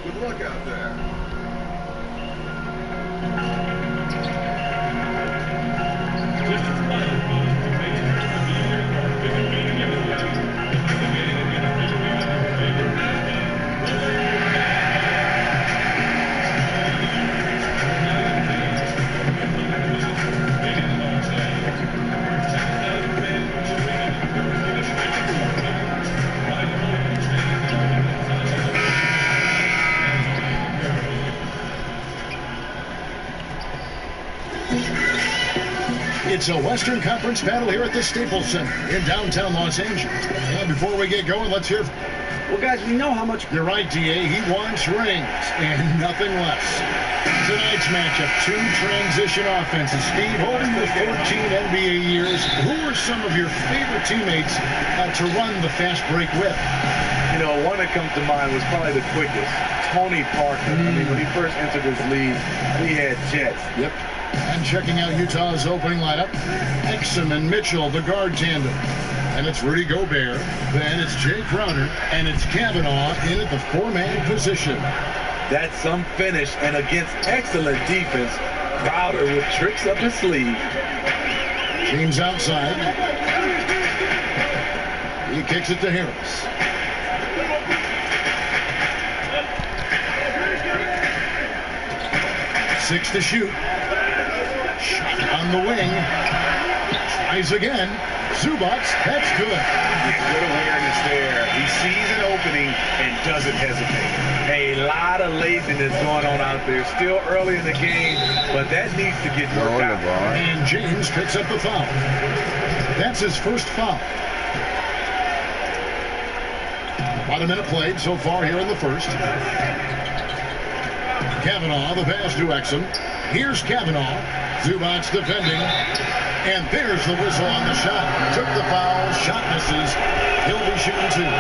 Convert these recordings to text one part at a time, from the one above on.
Good luck out there. It's a Western Conference battle here at the Staples Center in downtown Los Angeles. And before we get going, let's hear. Well, guys, we know how much. You're right, DA. He wants rings and nothing less. Tonight's matchup, two transition offenses. Steve, over your 14 NBA years, who are some of your favorite teammates to run the fast break with? You know, one that comes to mind was probably the quickest, Tony Parker. I mean, when he first entered this league, he had jets. Yep. And checking out Utah's opening lineup, Exum and Mitchell, the guard tandem. And it's Rudy Gobert, then it's Jay Crowder, and it's Kavanaugh in at the four-man position. That's some finish, and against excellent defense, Crowder with tricks up his sleeve. James outside. He kicks it to Harris. Six to shoot. Shot on the wing. Tries again. Zubac, that's good. Yeah, good awareness there. He sees an opening and doesn't hesitate. A lot of laziness going on out there. Still early in the game, but that needs to get worked out. And James picks up the foul. That's his first foul. About a minute played so far here in the first. Kavanaugh, the pass to Exum. Here's Kavanaugh. Zubac defending. And there's the whistle on the shot. Took the foul. Shot misses. He'll be shooting two.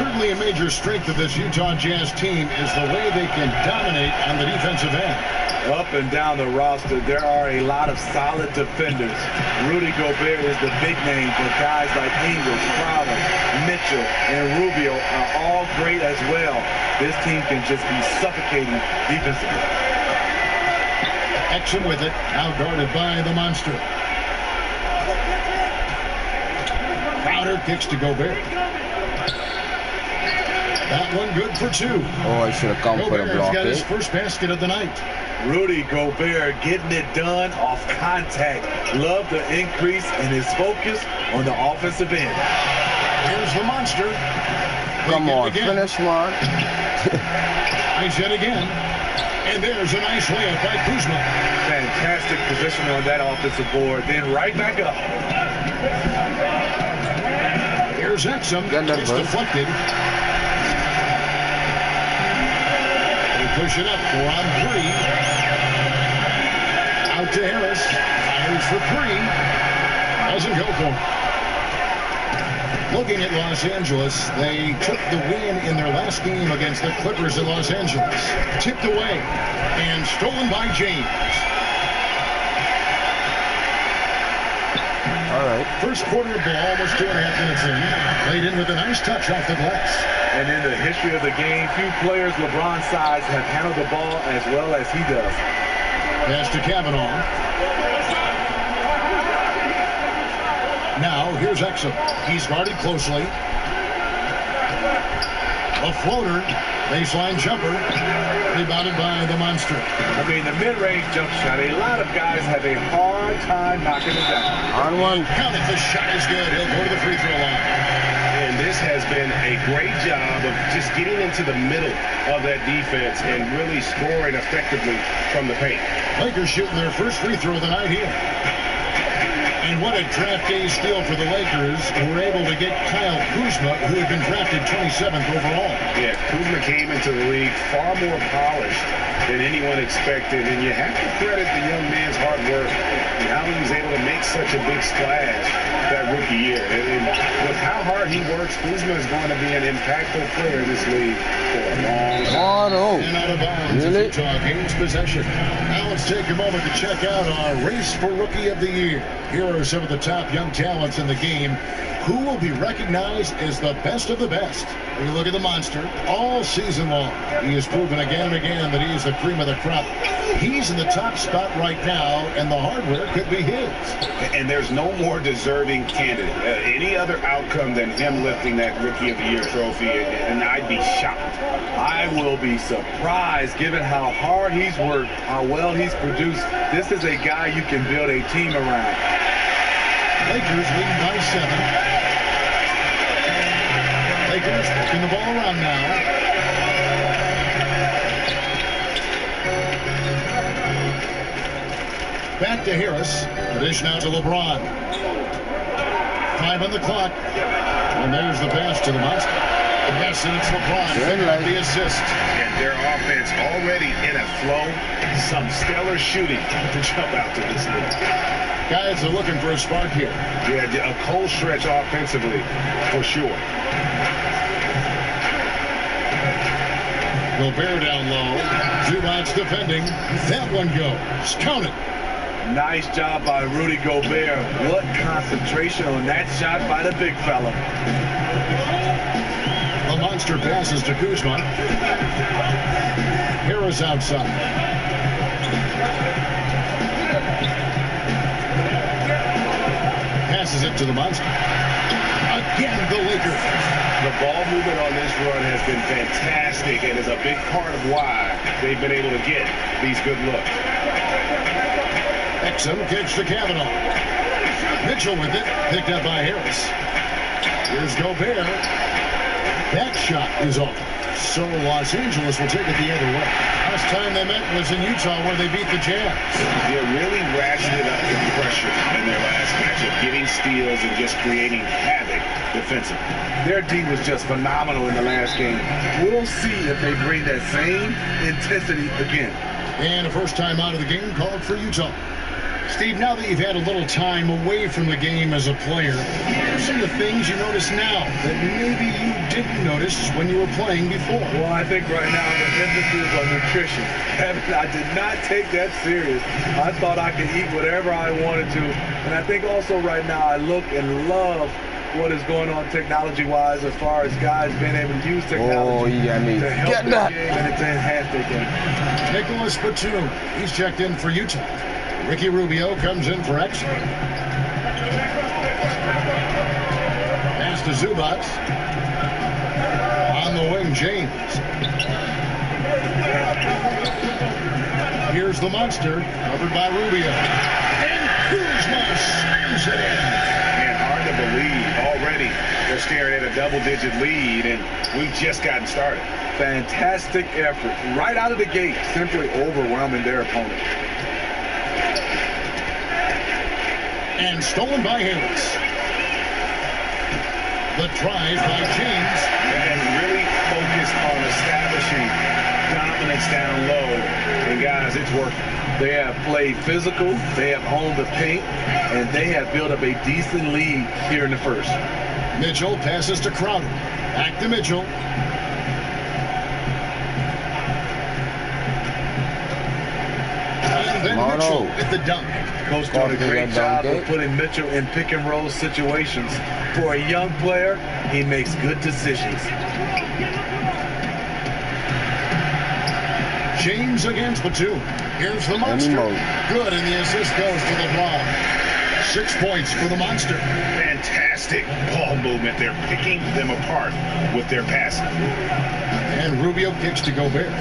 Certainly a major strength of this Utah Jazz team is the way they can dominate on the defensive end. Up and down the roster, there are a lot of solid defenders. Rudy Gobert is the big name, but guys like Ingles, Crowder, Mitchell, and Rubio are all great as well. This team can just be suffocating defensively. Exum with it, now guarded by the monster. Crowder kicks to Gobert. That one good for two. Oh, I should have come for a block. Got his first basket of the night. Rudy Gobert getting it done off contact. Love the increase in his focus on the offensive end. Here's the monster. Come on, finish one. Nice hit again. And there's a nice layup by Kuzma. Fantastic position on that offensive board. Then right back up. Here's Exum. It's deflected. They push it up 4-on-3. Out to Harris. Fires for three. Doesn't go for it. Looking at Los Angeles, they took the win in their last game against the Clippers in Los Angeles. Tipped away and stolen by James. All right. First quarter ball, almost 2.5 minutes in. Played in with a nice touch off the glass. And in the history of the game, few players LeBron's size have handled the ball as well as he does. Pass to Kavanaugh. Now, here's Exum. He's guarded closely. A floater. Baseline jumper. Rebounded by the monster. I mean, the mid-range jump shot, a lot of guys have a hard time knocking it down. On one. Count it. The shot is good. He'll go to the free throw line. And this has been a great job of just getting into the middle of that defense and really scoring effectively from the paint. Lakers shooting their first free throw of the night here. And what a draft day steal for the Lakers, who were able to get Kyle Kuzma, who had been drafted 27th overall. Yeah, Kuzma came into the league far more polished than anyone expected, and you have to credit the young man's hard work and how he was able to make such a big splash that rookie year. And with how hard he works, Kuzma is going to be an impactful player in this league for a long time. Oh, no. And out of bounds, really? Utah gains possession. Now let's take a moment to check out our race for Rookie of the Year. Here are some of the top young talents in the game who will be recognized as the best of the best. When you look at the monster, all season long, he has proven again and again that he is the cream of the crop. He's in the top spot right now, and the hardware could be his. And there's no more deserving candidate. Any other outcome than him lifting that Rookie of the Year trophy, and I'd be shocked. I will be surprised given how hard he's worked, how well he's produced. This is a guy you can build a team around. Lakers leading by 7. Lakers working the ball around now. Back to Harris. The dish now to LeBron. 5 on the clock. And there's the pass to the monster. Yes, and it's LeBron. The assist. And their offense already in a flow. Some stellar shooting to jump out to this league. Guys are looking for a spark here. Yeah, a cold stretch offensively, for sure. Gobert down low. Zubac's defending. That one goes. Count it. Nice job by Rudy Gobert. What concentration on that shot by the big fella. The monster passes to Kuzma. Harris outside. Passes it to the monster. Again, the Lakers. The ball movement on this run has been fantastic and is a big part of why they've been able to get these good looks. Exum kicks to Kavanaugh. Mitchell with it, picked up by Harris. Here's Gobert. That shot is off. So Los Angeles will take it the other way. Last time they met was in Utah where they beat the Jazz. They really ratcheted up the pressure in their last matchup, getting steals and just creating havoc defensively. Their D was just phenomenal in the last game. We'll see if they bring that same intensity again. And a first time out of the game called for Utah. Steve, now that you've had a little time away from the game as a player, what are some of the things you notice now that maybe you didn't notice when you were playing before? Well, I think right now the emphasis on nutrition. I did not take that serious. I thought I could eat whatever I wanted to. And I think also right now I look and love what is going on technology-wise as far as guys being able to use technology to help their game and to enhance their game. Nicholas Batum, he's checked in for Utah. Ricky Rubio comes in for X. Pass to Zubac. On the wing, James. Here's the monster, covered by Rubio. And Kuzma slams it in. And hard to believe already they're staring at a double-digit lead, and we've just gotten started. Fantastic effort. Right out of the gate, simply overwhelming their opponent. And stolen by Harris. The drive by James. And really focused on establishing dominance down low. And guys, it's working. They have played physical, they have owned the paint, and they have built up a decent lead here in the first. Mitchell passes to Crowder. Back to Mitchell. And then Mitchell at the dunk. Coach doing a great job of putting Mitchell in pick and roll situations. For a young player, he makes good decisions. James against Batum. Here's the monster. Good, and the assist goes to LeBron. 6 points for the monster. Fantastic ball movement. They're picking them apart with their passing. And Rubio kicks to Gobert.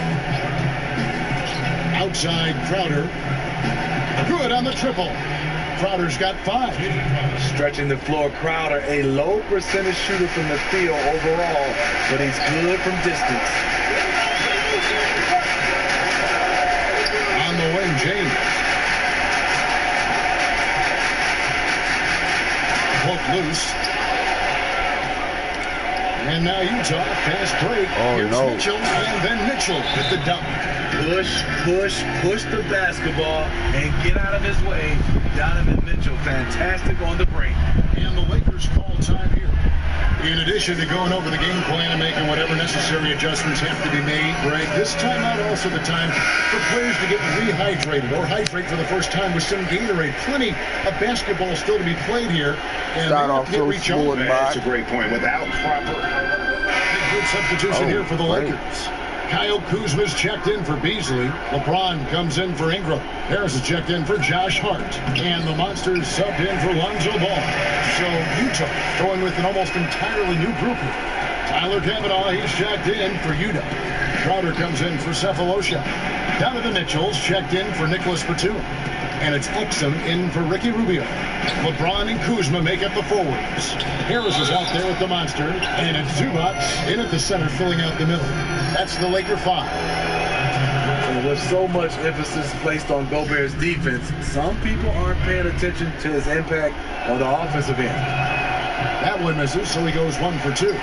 Outside Crowder. Good on the triple. Crowder's got 5. Stretching the floor, Crowder, a low percentage shooter from the field overall, but he's good from distance. On the wing, James. Hook loose. And now Utah, fast break. Here's Mitchell, and then Mitchell with the dunk. Push the basketball and get out of his way. Donovan Mitchell, fantastic on the break. And the Lakers call time here. In addition to going over the game plan and making whatever necessary adjustments have to be made, Greg, this timeout also the time for players to get rehydrated or hydrate for the first time with some Gatorade. Plenty of basketball still to be played here. And Start off so smooth, that's a great point. Without proper... Good substitution here for the Lakers. Kyle Kuzma's checked in for Beasley. LeBron comes in for Ingram. Harris is checked in for Josh Hart. And the Monsters subbed in for Lonzo Ball. So Utah going with an almost entirely new group here. Tyler Kavanaugh, he's checked in for Utah. Crowder comes in for Cephalosha. Donovan Mitchell's checked in for Nicholas Batum. And it's Exum in for Ricky Rubio. LeBron and Kuzma make up the forwards. Harris is out there with the Monster. And it's Zubac in at the center, filling out the middle. That's the Laker 5. And with so much emphasis placed on Gobert's defense, some people aren't paying attention to his impact on the offensive end. That one misses, so he goes 1 for 2.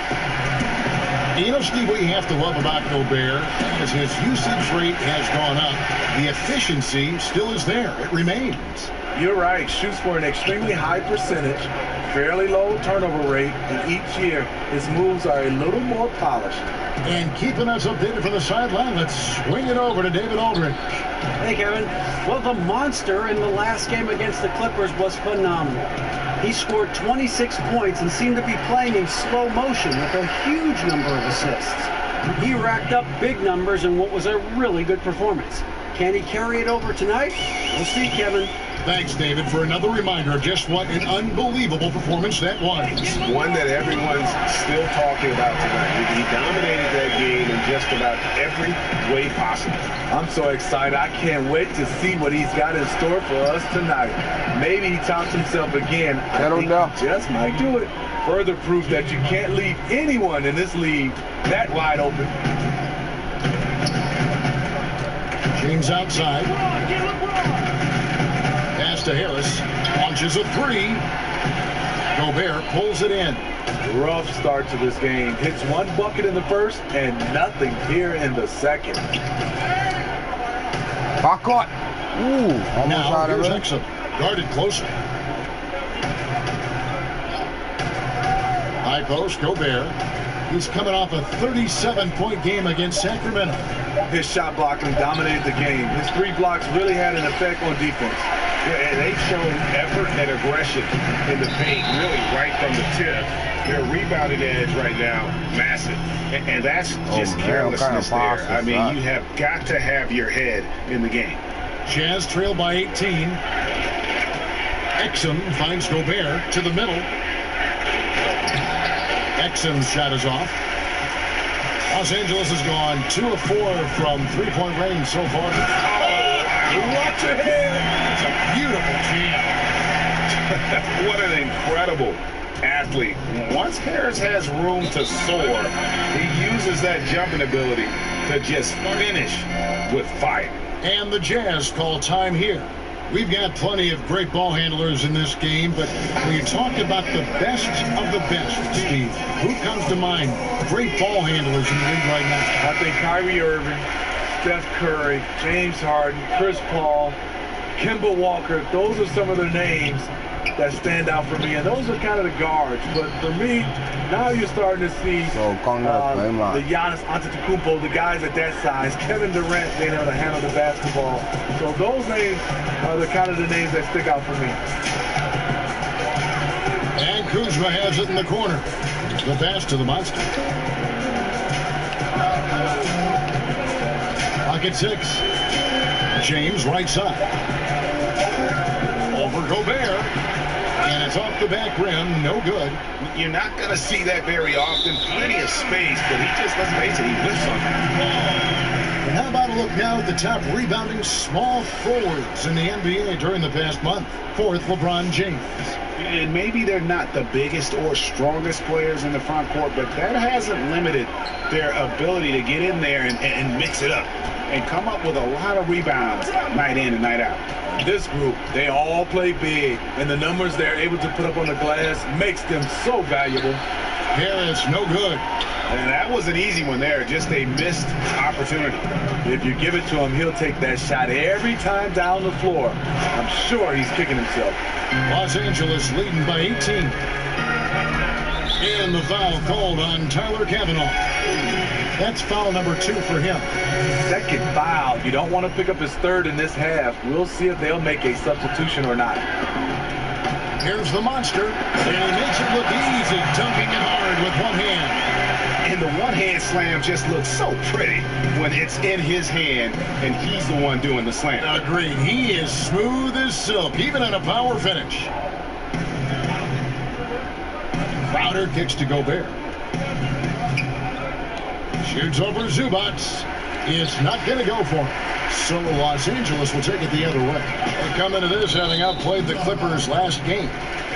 You know, Steve, what you have to love about Gobert is his usage rate has gone up. The efficiency still is there. It remains. You're right. Shoots for an extremely high percentage, fairly low turnover rate, and each year his moves are a little more polished. And keeping us updated from the sideline, let's swing it over to David Aldridge. Hey, Kevin. Well, the Monster in the last game against the Clippers was phenomenal. He scored 26 points and seemed to be playing in slow motion with a huge number of assists. He racked up big numbers in what was a really good performance. Can he carry it over tonight? We'll see, Kevin. Thanks, David, for another reminder of just what an unbelievable performance that was. One that everyone's still talking about tonight. He dominated that game in just about every way possible. I'm so excited. I can't wait to see what he's got in store for us tonight. Maybe he tops himself again. I think he just might do it. Further proof that you can't leave anyone in this league that wide open. James outside. Pass to Harris. Launches a 3. Gobert pulls it in. Rough start to this game. Hits one bucket in the first and nothing here in the second. Back on. Ooh, almost now out of here's it. Exum. Guarded closer. High post, Gobert. He's coming off a 37-point game against Sacramento. His shot blocking dominated the game. His 3 blocks really had an effect on defense. Yeah, and they've shown effort and aggression in the paint, really right from the tip. Their rebounding edge right now, massive. And that's just carelessness there. I mean, you have got to have your head in the game. Jazz trail by 18. Exum finds Gobert to the middle. Exum's shot is off. Los Angeles has gone 2 of 4 from 3-point range so far. Watch ahead. It's a beautiful jam. What an incredible athlete. Once Harris has room to soar, he uses that jumping ability to just finish with fire. And the Jazz call time here. We've got plenty of great ball handlers in this game, but when you talk about the best of the best, Steve, who comes to mind? Great ball handlers in the league right now. I think Kyrie Irving, Steph Curry, James Harden, Chris Paul, Kemba Walker. Those are some of the names that stand out for me, and those are kind of the guards. But for me, now you're starting to see the Giannis Antetokounmpo, the guys at that size, Kevin Durant being able to handle the basketball. So those names are the kind of the names that stick out for me. And Kuzma has it in the corner. The pass to the Monster. Pocket 6. James right side. Over Gobert. And it's off the back rim. No good. You're not going to see that very often. Plenty of space, but he just, let's face it, he whiffs on that. And how about a look now at the top rebounding small forwards in the NBA during the past month? 4th, LeBron James. And maybe they're not the biggest or strongest players in the front court, but that hasn't limited their ability to get in there and mix it up and come up with a lot of rebounds night in and night out. This group, they all play big, and the numbers they're able to put up on the glass makes them so valuable. Harris, no good. And that was an easy one there, just a missed opportunity. If you give it to him, he'll take that shot every time down the floor. I'm sure he's kicking himself. Los Angeles leading by 18. And the foul called on Tyler Kavanaugh. That's foul number 2 for him. Second foul. You don't want to pick up his third in this half. We'll see if they'll make a substitution or not. Here's the monster, and he makes it look easy, dunking it hard with one hand. And the one-hand slam just looks so pretty when it's in his hand, and he's the one doing the slam. Agreed. He is smooth as silk, even on a power finish. Crowder kicks to Gobert. Shoots over Zubac. It's not going to go for him. So Los Angeles will take it the other way. They come into this having outplayed the Clippers last game.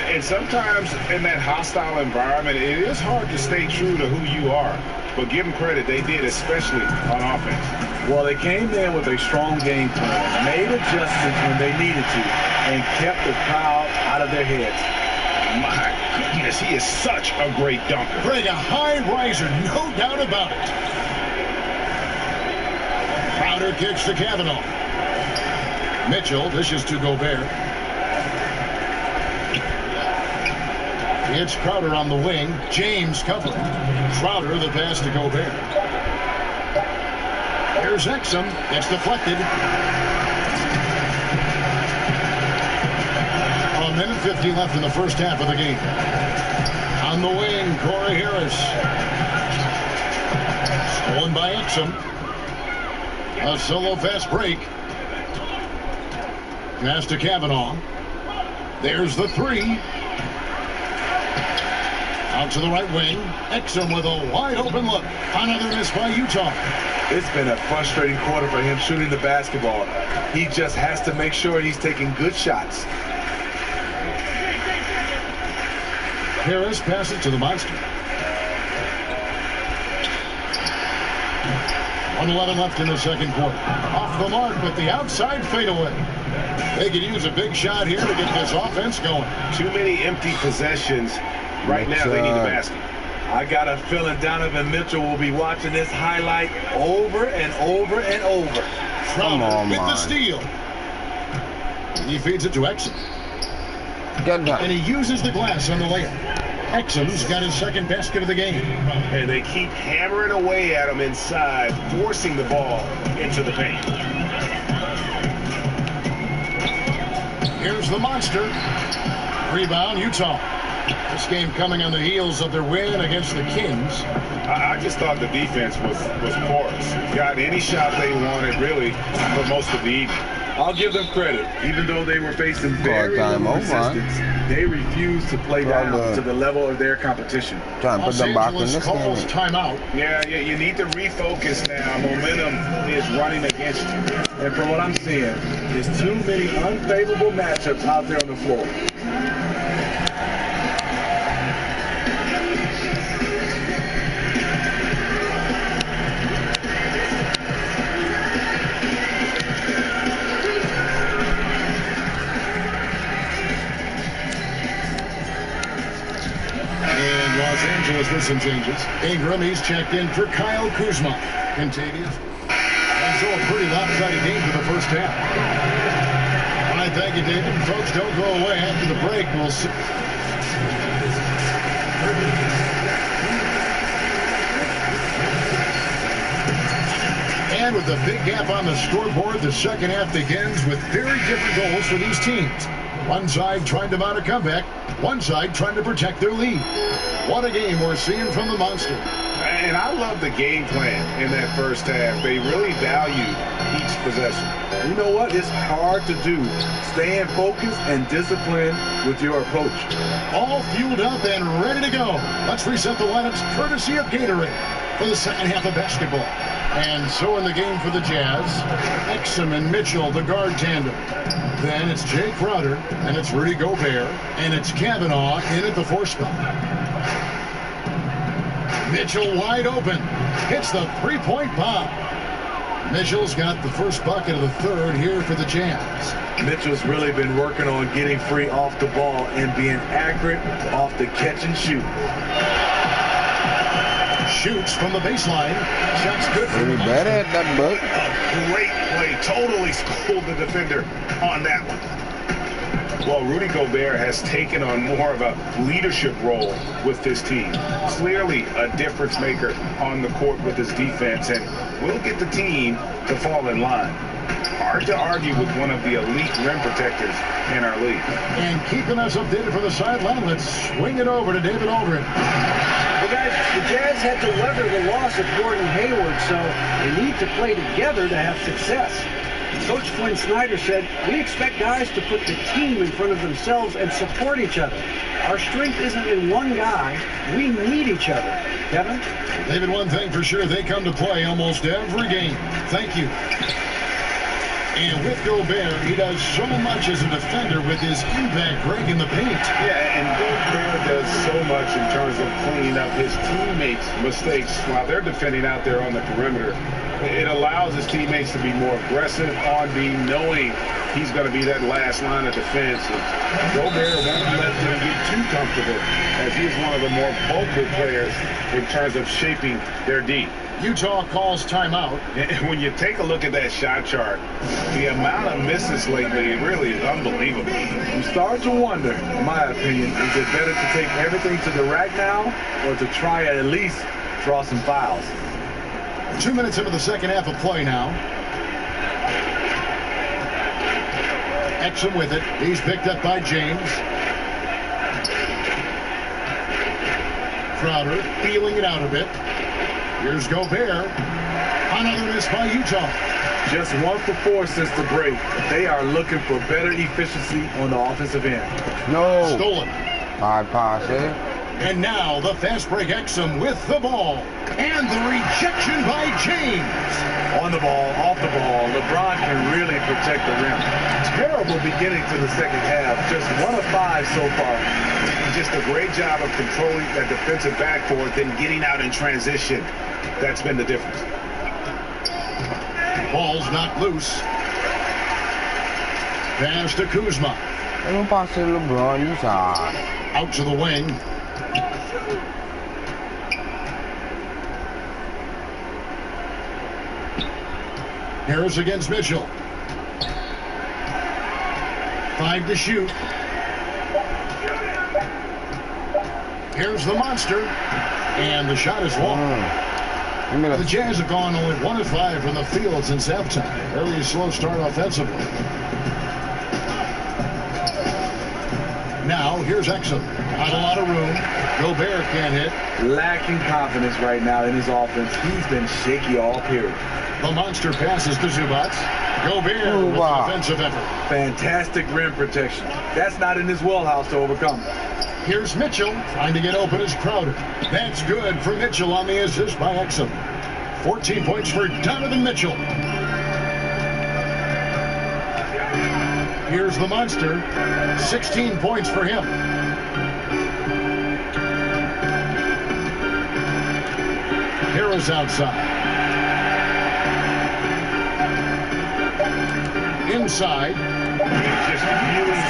And sometimes in that hostile environment, it is hard to stay true to who you are. But give them credit, they did, especially on offense. Well, they came in with a strong game plan, made adjustments when they needed to, and kept the crowd out of their heads. My goodness, he is such a great dunker. Greg, a high riser, no doubt about it. Crowder kicks to Kavanaugh. Mitchell dishes to Gobert. It's Crowder on the wing. James covering. Crowder the pass to Gobert. Here's Exum. It's deflected. A minute 50 left in the first half of the game. On the wing, Corey Harris. Stolen by Exum. A solo fast break. Pass to Kavanaugh. There's the 3. Out to the right wing. Exum with a wide open look. Another miss by Utah. It's been a frustrating quarter for him shooting the basketball. He just has to make sure he's taking good shots. Harris passes to the monster. 1:11 left in the second quarter. Off the mark with the outside fadeaway. They could use a big shot here to get this offense going. Too many empty possessions. Right now, they need a basket. I got a feeling Donovan Mitchell will be watching this highlight over and over and over. Crowder with the steal. He feeds it to Exum. And he uses the glass on the layup. Exum's got his second basket of the game. And they keep hammering away at him inside, forcing the ball into the paint. Here's the monster. Rebound, Utah. This game coming on the heels of their win against the Kings. I just thought the defense was porous. Got any shot they wanted, really, for most of the evening. I'll give them credit. Even though they were facing very little resistance, they refused to play down to the level of their competition. Los Angeles calls timeout. Yeah, you need to refocus now. Momentum is running against you. And from what I'm seeing, there's too many unfavorable matchups out there on the floor. Los Angeles with some changes. Ingram, he's checked in for Kyle Kuzma. Contagious. And so a pretty lopsided game for the first half. All right, thank you, David. Folks, don't go away after the break. We'll see. And with the big gap on the scoreboard, the second half begins with very different goals for these teams. One side trying to mount a comeback, one side trying to protect their lead. What a game we're seeing from the monster. And I love the game plan in that first half. They really valued each possession. You know what? It's hard to do. Staying focused and disciplined with your approach. All fueled up and ready to go. Let's reset the lineups courtesy of Gatorade for the second half of basketball. And so in the game for the Jazz, Exum and Mitchell, the guard tandem. Then it's Jay Crowder, and it's Rudy Gobert, and it's Kavanaugh in at the 4 spot. Mitchell wide open. Hits the three-point bomb. Mitchell's got the first bucket of the third here for the Jazz. Mitchell's really been working on getting free off the ball and being accurate off the catch and shoot. Shoots from the baseline. Shots good for Pretty bad at that, but A great play. Totally schooled the defender on that one. Well, Rudy Gobert has taken on more of a leadership role with this team. Clearly a difference maker on the court with his defense, and will get the team to fall in line. Hard to argue with one of the elite rim protectors in our league. And keeping us updated from the sideline, let's swing it over to David Aldridge. Well, guys, the Jazz had to weather the loss of Gordon Hayward, so they need to play together to have success. Coach Flynn Snyder said, we expect guys to put the team in front of themselves and support each other. Our strength isn't in one guy. We need each other. Kevin? David, one thing for sure, they come to play almost every game. Thank you. And with Gobert, he does so much as a defender with his impact breaking the paint. Yeah, and Gobert does so much in terms of cleaning up his teammates' mistakes while they're defending out there on the perimeter. It allows his teammates to be more aggressive on D, knowing he's going to be that last line of defense. And Gobert won't let them get too comfortable, as he is one of the more vocal players in terms of shaping their D. Utah calls timeout. And when you take a look at that shot chart, the amount of misses lately really is unbelievable. You start to wonder, in my opinion, is it better to take everything to the rack now or to try at least draw some fouls? 2 minutes into the second half of play now. Exum with it. He's picked up by James. Crowder feeling it out a bit. Here's Gobert. Another miss by Utah. Just 1 for 4 since the break. They are looking for better efficiency on the offensive end. No. Stolen. High pass, eh? And now the fast break Exum with the ball. And the rejection by James. On the ball, off the ball, LeBron can really protect the rim. Terrible beginning to the second half. Just 1 of 5 so far. Just a great job of controlling that defensive backcourt, then getting out in transition. That's been the difference. Ball's not loose. Pass to Kuzma. Ano pass to LeBron, you saw. Out to the wing. Harris against Mitchell. 5 to shoot. Here's the monster. And the shot is long. The Jazz have gone only 1 of 5 from the field since halftime. Early slow start offensively. Now, here's Exum. Not a lot of room. Gobert can't hit. Lacking confidence right now in his offense. He's been shaky all period. The monster passes to Zubac. Gobert with an offensive effort. Fantastic rim protection. That's not in his wheelhouse to overcome. Here's Mitchell trying to get open as Crowder. That's good for Mitchell on the assist by Exum. 14 points for Donovan Mitchell. Here's the monster. 16 points for him. Harris outside. Inside. He's just really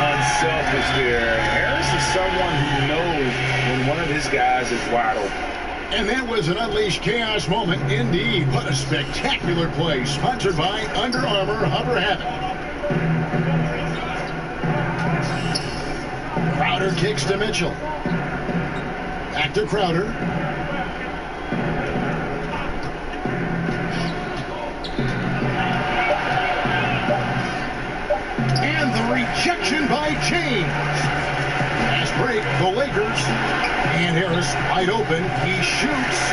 unselfish there. Harris is someone who knows when one of his guys is wide open. And that was an unleashed chaos moment indeed. What a spectacular play. Sponsored by Under Armour Hover Habit. Crowder kicks to Mitchell. Back to Crowder. And the rejection by James. Fast break, the Lakers. And Harris wide open. He shoots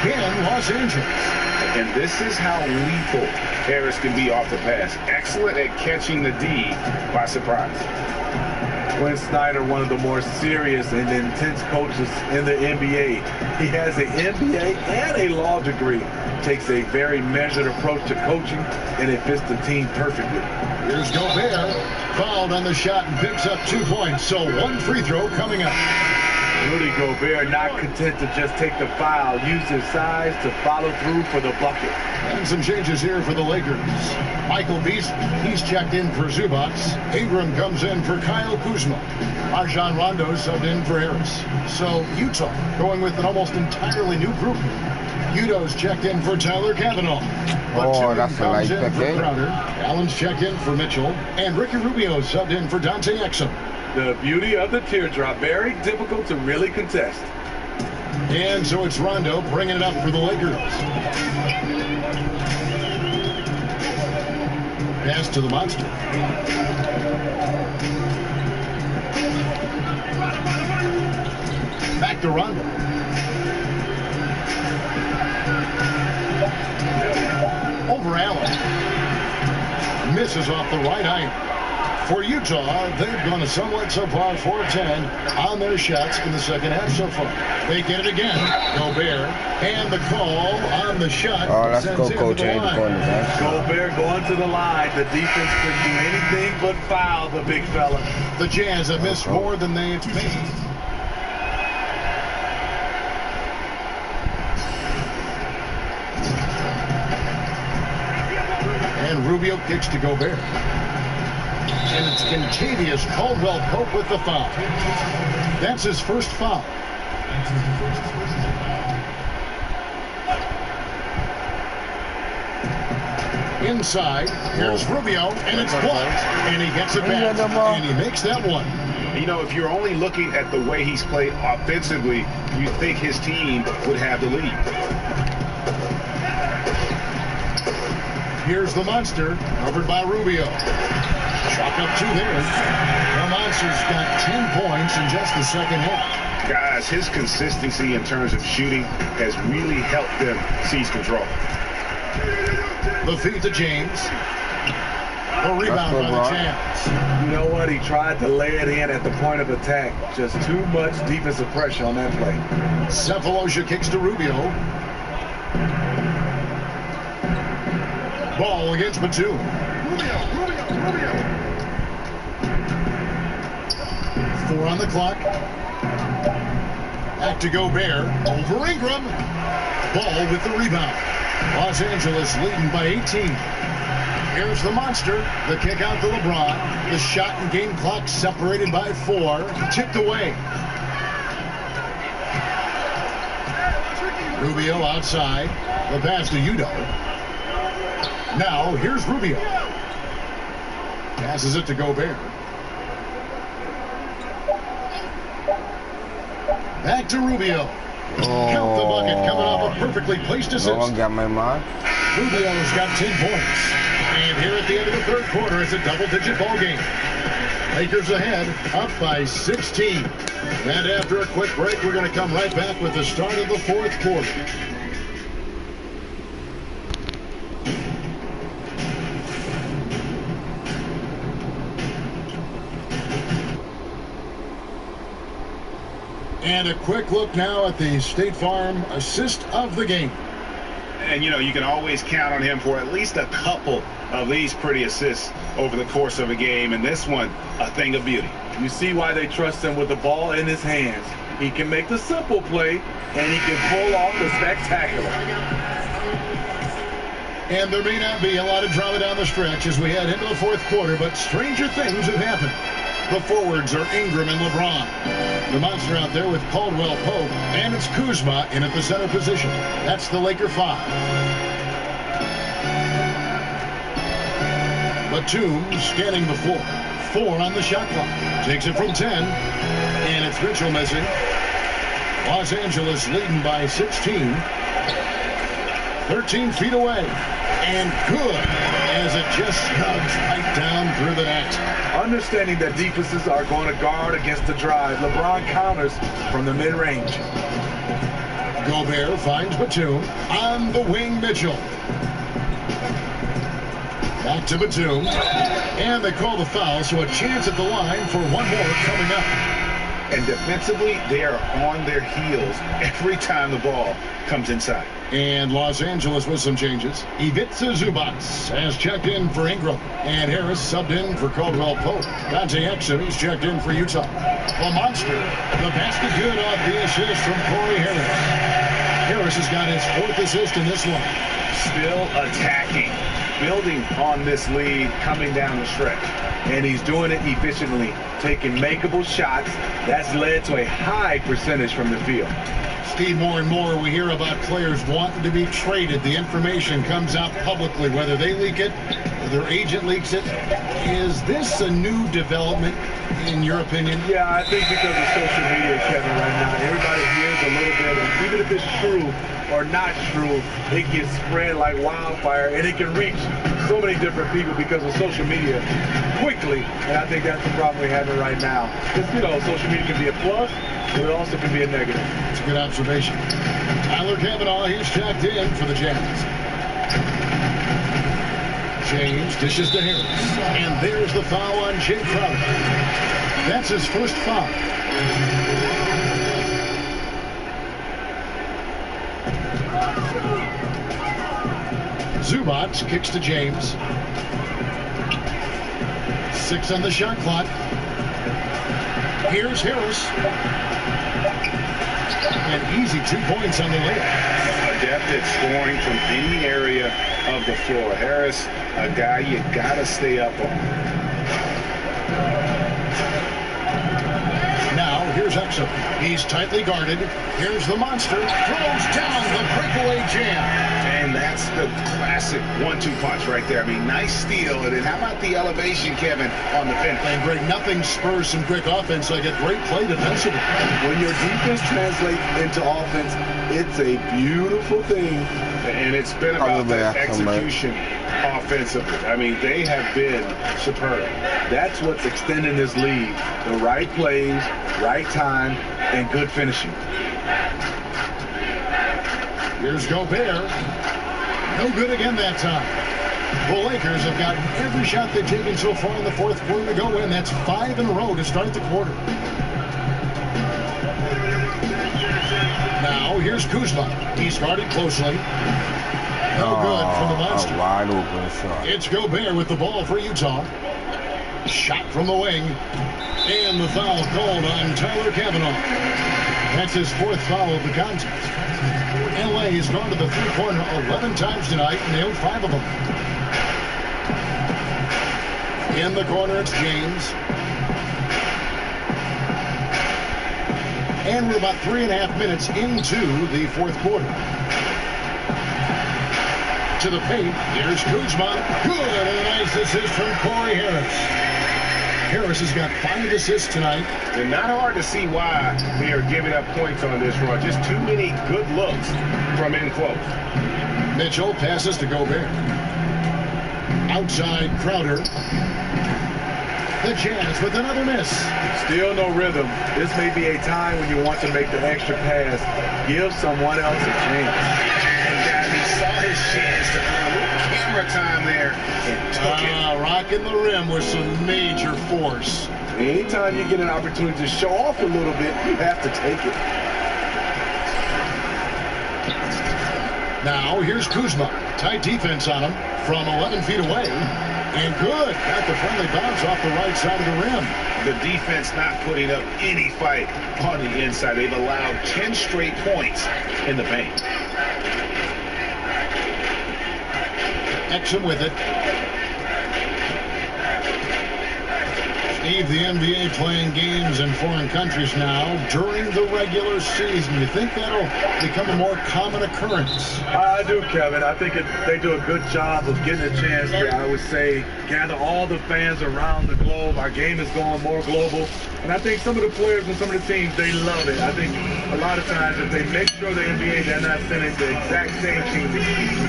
again, Los Angeles. And this is how lethal Harris can be off the pass. Excellent at catching the D by surprise. Quinn Snyder, one of the more serious and intense coaches in the NBA. He has an MBA and a law degree. Takes a very measured approach to coaching, and it fits the team perfectly. Here's Gobert, fouled on the shot and picks up 2 points. So 1 free throw coming up. Rudy Gobert not content to just take the foul, used his size to follow through for the bucket. And some changes here for the Lakers. Michael Beasley, he's checked in for Zubac. Ingram comes in for Kyle Kuzma. Rajon Rondo subbed in for Harris. So Utah going with an almost entirely new group. Udo's checked in for Tyler Cavanaugh. Oh, that's a comes light in pick, for eh? Crowder. Allen's checked in for Mitchell. And Ricky Rubio subbed in for Dante Exum. The beauty of the teardrop, very difficult to really contest. And so it's Rondo bringing it up for the Lakers. Pass to the monster. Back to Rondo. Over Allen. Misses off the right iron. For Utah, they've gone a somewhat subpar 4-10 on their shots in the second half so far. They get it again. Gobert. And the call on the shot. Oh, let's sends go, it to coach. the Ain't line. going to that. Gobert going to the line. The defense couldn't do anything but foul the big fella. The Jazz have missed more than they've made. And Rubio kicks to Gobert. And it's Kentavious Caldwell-Pope with the foul. That's his first foul. Inside, here's Rubio, and it's blocked. And he gets it back, and he makes that one. You know, if you're only looking at the way he's played offensively, you think his team would have the lead. Here's the monster, covered by Rubio. Chalk up 2 there. The monster's got 10 points in just the second half. Guys, his consistency in terms of shooting has really helped them seize control. The feed to James. A rebound by the Jazz. You know what? He tried to lay it in at the point of attack. Just too much defensive pressure on that play. Cephalosha kicks to Rubio. Ball against Batum. Rubio. 4 on the clock. Back to Gobert. Over Ingram. Ball with the rebound. Los Angeles leading by 18. Here's the monster. The kick out to LeBron. The shot and game clock separated by 4. Tipped away. Rubio outside. The pass to Udo. Now, here's Rubio. Passes it to Gobert. Back to Rubio. Count the bucket coming off a perfectly placed assist. No one got my mark. Rubio's got 10 points. And here at the end of the third quarter, it's a double-digit ball game. Lakers ahead, up by 16. And after a quick break, we're going to come right back with the start of the fourth quarter. And a quick look now at the State Farm assist of the game. And, you know, you can always count on him for at least a couple of these pretty assists over the course of a game. And this one, a thing of beauty. You see why they trust him with the ball in his hands. He can make the simple play, and he can pull off the spectacular. And there may not be a lot of drama down the stretch as we head into the fourth quarter, but stranger things have happened. The forwards are Ingram and LeBron. The monster out there with Caldwell-Pope, and it's Kuzma in at the center position. That's the Laker 5. Batum scanning the floor. 4 on the shot clock. Takes it from 10, and it's Mitchell missing. Los Angeles leading by 16. 13 feet away. And good as it just snugs right down through the net. Understanding that defenses are going to guard against the drive, LeBron counters from the mid-range. Gobert finds Batum on the wing. Mitchell. Back to Batum. And they call the foul, so a chance at the line for one more coming up. And defensively, they are on their heels every time the ball comes inside. And Los Angeles with some changes. Ivica Zubac has checked in for Ingram. And Harris subbed in for Caldwell Pope. Dante Exum is checked in for Utah. The monster, the basket good off the assist from Corey Harris. Harris has got his 4th assist in this one. Still attacking, building on this lead coming down the stretch. And he's doing it efficiently, taking makeable shots. That's led to a high percentage from the field. Steve, more and more we hear about players wanting to be traded. The information comes out publicly, whether they leak it, or their agent leaks it. Is this a new development, in your opinion? Yeah, I think because of social media, Kevin, right now, everybody hears a little bit, and even if it's true or not true, it gets spread like wildfire, and it can reach so many different people because of social media quickly, and I think that's the problem we're having right now. Because, you know, social media can be a plus, but it also can be a negative. It's a good observation. Tyler Cavanaugh, he's checked in for the Jazz. James dishes to Harris. And there's the foul on Jay Crowder. That's his first foul. Zubac kicks to James. 6 on the shot clock. Here's Harris. An easy 2 points on the layup. Adept at scoring from any area of the floor. Harris, a guy you gotta stay up on. Now, here's Exum. He's tightly guarded. Here's the monster. Throws down the breakaway jam. And that's the classic 1-2 punch right there. I mean, nice steal. And then how about the elevation, Kevin, on the finish? And Greg, nothing spurs some quick offense like a great play defensively. When your defense translates into offense, it's a beautiful thing. And it's been about that execution offensively. I mean, they have been superb. That's what's extending this lead. The right plays, right time, and good finishing. Here's Gobert. No good again that time. The Lakers have gotten every shot they've taken so far in the 4th quarter to go in. That's 5 in a row to start the quarter. Now, here's Kuzma. He's guarded closely. No good from the monster. A wide open shot. It's Gobert with the ball for Utah. Shot from the wing. And the foul called on Tyler Cavanaugh. That's his 4th foul of the contest. LA has gone to the 3-pointer 11 times tonight and nailed 5 of them. In the corner, it's James. And we're about 3.5 minutes into the 4th quarter. To the paint, here's Kuzma. Good, and a nice assist from Corey Harris. Harris has got 5 assists tonight. And not hard to see why they are giving up points on this run. Just too many good looks from in close. Mitchell passes to Gobert. Outside Crowder. The Jazz with another miss. Still no rhythm. This may be a time when you want to make the extra pass. Give someone else a chance. And he saw his chance to earn a little camera time there and took it. Rocking the rim with some major force. Anytime you get an opportunity to show off a little bit, you have to take it. Now, here's Kuzma. Tight defense on him from 11 feet away. And good. Got the friendly bounce off the right side of the rim. The defense not putting up any fight on the inside. They've allowed 10 straight points in the paint. Exum with it. Steve, the NBA playing games in foreign countries now during the regular season. You think that'll become a more common occurrence? I do, Kevin. I think they do a good job of getting a chance to, I would say, gather all the fans around the globe. Our game is going more global. And I think some of the players and some of the teams, they love it. I think a lot of times if they make sure the NBA, they're not sending the exact same team to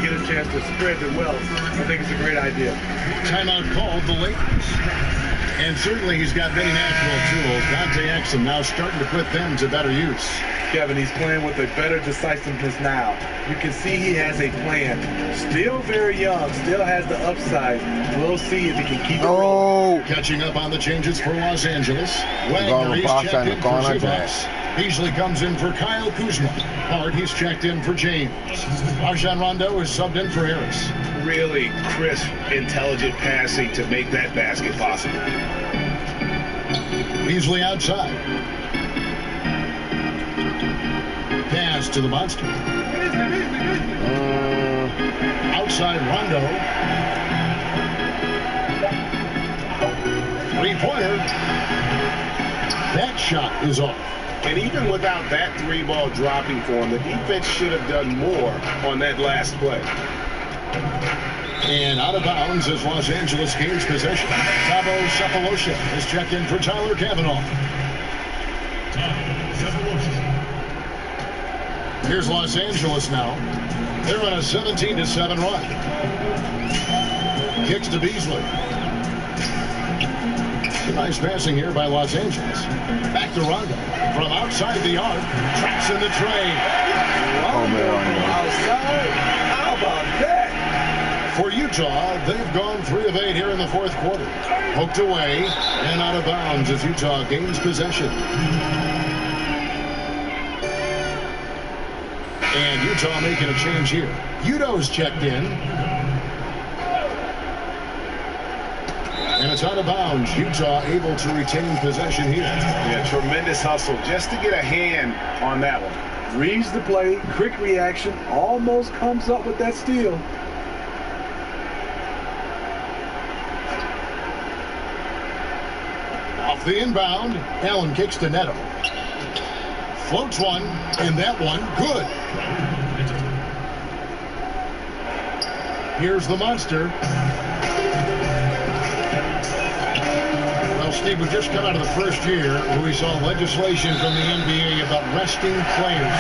get a chance to spread the wealth, I think it's a great idea. Timeout called the Lakers. And certainly he's got many natural tools. Dante Exum now starting to put them to better use. Kevin, he's playing with a better decisiveness now. You can see he has a plan. Still very young, still has the upside. We'll see if he can keep it rolling. Catching up on the changes for Los Angeles. Wagner, he's checked in for Zubac. Beasley comes in for Kyle Kuzma. Hart, he's checked in for James. Rajon Rondo is subbed in for Harris. Really crisp, intelligent passing to make that basket possible. Beasley outside. Pass to the monster. Outside Rondo. Three-pointer. That shot is off. And even without that three ball dropping for him, the defense should have done more on that last play. And out of bounds as Los Angeles gains possession. Thabo Sefolosha is checked in for Tyler Cavanaugh. Here's Los Angeles now. They're on a 17-7 run. Kicks to Beasley. Nice passing here by Los Angeles. Back to Rondo. From outside the arc. Traps in the tray. Rondo from outside. How about that? For Utah, they've gone 3 of 8 here in the fourth quarter. Poked away and out of bounds as Utah gains possession. And Utah making a change here. Udo's checked in. And it's out of bounds. Utah able to retain possession here. Yeah, tremendous hustle just to get a hand on that one. Reads the play, quick reaction, almost comes up with that steal. Off the inbound, Allen kicks to Neto. Floats one, and that one, good. Here's the monster. Well, Steve, we just come out of the first year where we saw legislation from the NBA about resting players.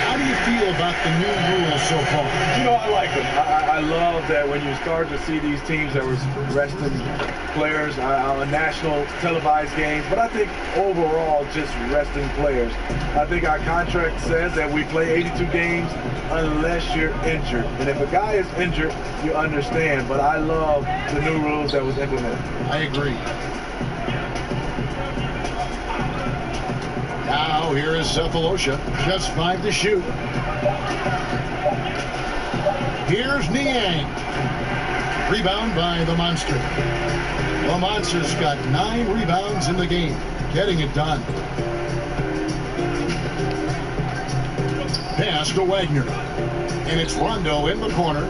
How do you feel about the new rules so far? You know, I like them. I love that when you start to see these teams that were resting players on national televised games, but I think overall just resting players. I think our contract says that we play 82 games unless you're injured. And if a guy is injured, you understand. But I love the new rules that was implemented. I agree. Now here is Sefolosha, just 5 to shoot. Here's Niang. Rebound by the Monster. The Monster's got 9 rebounds in the game, getting it done. Pass to Wagner. And it's Rondo in the corner.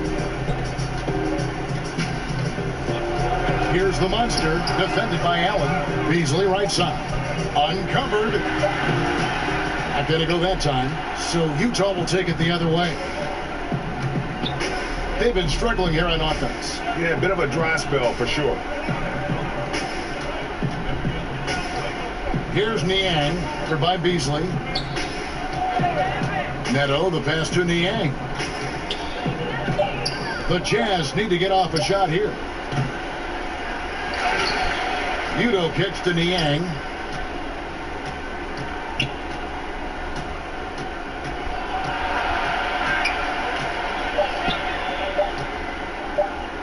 Here's the Monster, defended by Allen. Beasley right side. Uncovered. Not going to go that time. So Utah will take it the other way. They've been struggling here on offense. Yeah, a bit of a dry spell for sure. Here's Niang, covered by Beasley. Neto, the pass to Niang. The Jazz need to get off a shot here. Udo kicks to Niang.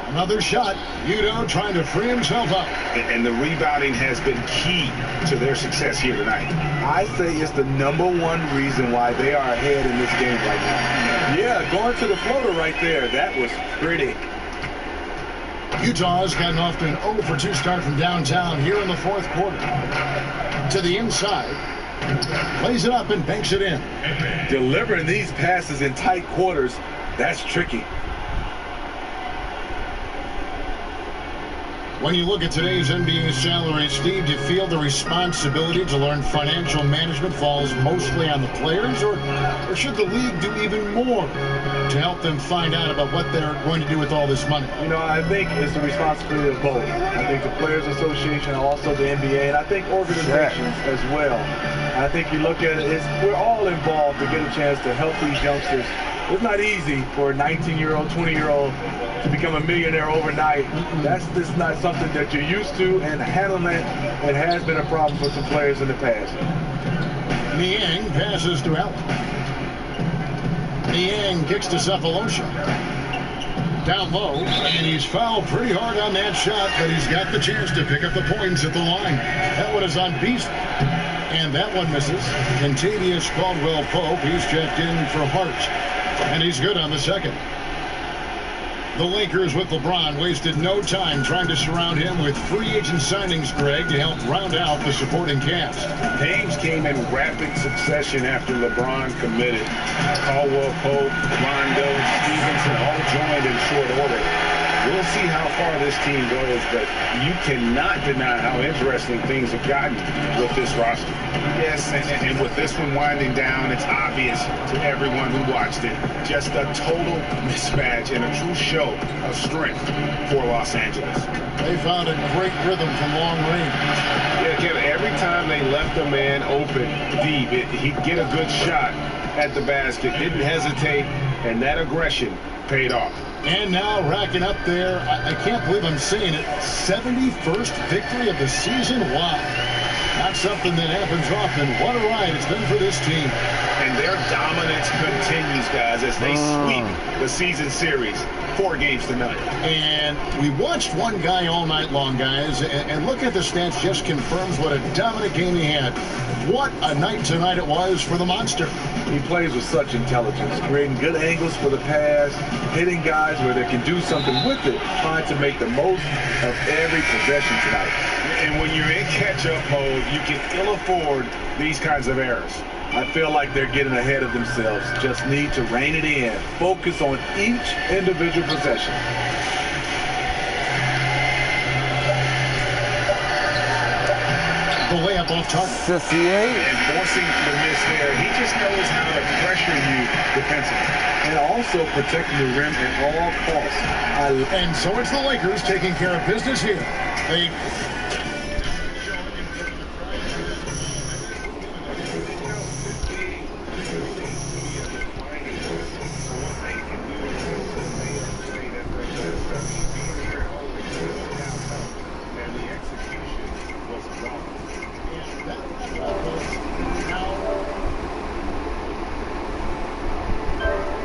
Another shot. Udo trying to free himself up. And the rebounding has been key to their success here tonight. I say it's the #1 reason why they are ahead in this game right now. Yeah, going to the floater right there. That was pretty. Utah has gotten off to an 0 for 2 start from downtown here in the fourth quarter. To the inside. Plays it up and banks it in. Delivering these passes in tight quarters, that's tricky. When you look at today's NBA salary, Steve, do you feel the responsibility to learn financial management falls mostly on the players, or should the league do even more to help them find out about what they're going to do with all this money? You know, I think it's the responsibility of both. I think the Players Association, also the NBA, and I think organizations as well. I think you look at it, we're all involved to get a chance to help these youngsters. It's not easy for a 19-year-old, 20-year-old to become a millionaire overnight. That's just not something that you're used to, and handling it has been a problem for some players in the past. Niang passes to Allen. Niang kicks to Sefolosha. Down low, and he's fouled pretty hard on that shot, but he's got the chance to pick up the points at the line. That one is on Beasley. And that one misses. Contavious Caldwell-Pope, he's checked in for Hart. And he's good on the second. The Lakers with LeBron wasted no time trying to surround him with free agent signings, Greg, to help round out the supporting cast. Names came in rapid succession after LeBron committed. Caldwell-Pope, Rondo, Stevenson all joined in short order. We'll see how far this team goes, but you cannot deny how interesting things have gotten with this roster. Yes, and with this one winding down, it's obvious to everyone who watched it. Just a total mismatch and a true show of strength for Los Angeles. They found a great rhythm from long range. Yeah, Kevin, every time they left a man open deep, he'd get a good shot at the basket, didn't hesitate, and that aggression paid off. And now racking up there, I can't believe I'm saying it, 71st victory of the season. Wow. Not something that happens often. What a ride it's been for this team. And their dominance continues, guys, as they sweep the season series. 4 games to none. And we watched one guy all night long, guys, and look at the stats, just confirms what a dominant game he had. What a night tonight it was for the Monster. He plays with such intelligence, creating good angles for the pass, hitting guys where they can do something with it, trying to make the most of every possession tonight. And when you're in catch-up mode, you can ill afford these kinds of errors. I feel like they're getting ahead of themselves. Just need to rein it in. Focus on each individual possession. The layup off target. 58. And forcing the miss there, he just knows how to pressure you defensively. And also protecting the rim at all costs. And so it's the Lakers taking care of business here. They